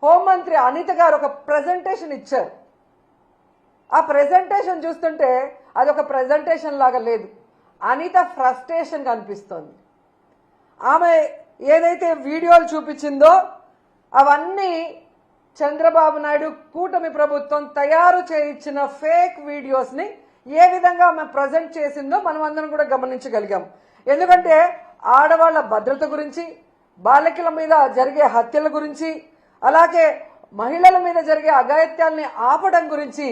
హోంమంత్రి అనిత గారు ఒక ప్రెజెంటేషన్ ఇచ్చారు. ఆ ప్రెజెంటేషన్ చూస్తుంటే అదొక ప్రెజెంటేషన్ లాగా లేదు, అనిత ఫ్రస్ట్రేషన్ కనిపిస్తోంది. ఆమె ఏదైతే వీడియోలు చూపించిందో అవన్నీ చంద్రబాబు నాయుడు కూటమి ప్రభుత్వం తయారు చేయించిన ఫేక్ వీడియోస్ని ఏ విధంగా ఆమె ప్రజెంట్ చేసిందో మనం అందరం కూడా గమనించగలిగాం. ఎందుకంటే ఆడవాళ్ల భద్రత గురించి, బాలికల మీద జరిగే హత్యల గురించి, అలాగే మహిళల మీద జరిగే అఘాయిత్యాల్ని ఆపడం గురించి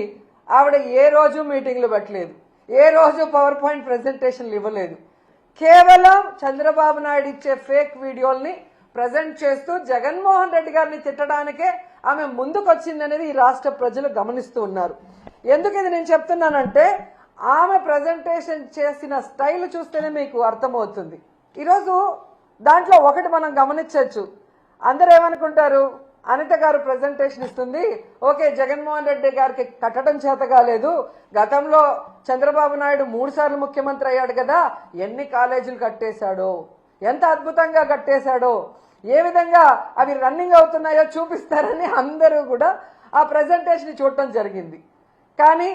ఆవిడ ఏ రోజు మీటింగ్లు పెట్టలేదు, ఏ రోజు పవర్ పాయింట్ ప్రెజెంటేషన్లు ఇవ్వలేదు. కేవలం చంద్రబాబు నాయుడు ఇచ్చే ఫేక్ వీడియోల్ని ప్రజెంట్ చేస్తూ జగన్మోహన్ రెడ్డి గారిని తిట్టడానికే ఆమె ముందుకొచ్చిందనేది ఈ రాష్ట్ర ప్రజలు గమనిస్తూ ఉన్నారు. ఎందుకు ఇది నేను చెప్తున్నానంటే ఆమె ప్రజెంటేషన్ చేసిన స్టైల్ చూస్తేనే మీకు అర్థమవుతుంది. ఈరోజు దాంట్లో ఒకటి మనం గమనించవచ్చు. అందరూ ఏమనుకుంటారు, అనిత గారు ప్రజెంటేషన్ ఇస్తుంది, ఓకే జగన్మోహన్ రెడ్డి గారికి కట్టడం చేత కాలేదు, గతంలో చంద్రబాబు నాయుడు 3 సార్లు ముఖ్యమంత్రి అయ్యాడు కదా, ఎన్ని కాలేజీలు కట్టేశాడో, ఎంత అద్భుతంగా కట్టేశాడో, ఏ విధంగా అవి రన్నింగ్ అవుతున్నాయో చూపిస్తారని అందరూ కూడా ఆ ప్రజెంటేషన్ చూడటం జరిగింది. కానీ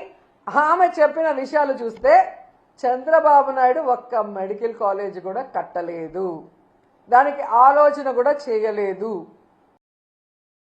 ఆమె చెప్పిన విషయాలు చూస్తే చంద్రబాబు నాయుడు ఒక్క మెడికల్ కాలేజ్ కూడా కట్టలేదు, దానికి ఆలోచన కూడా చేయలేదు.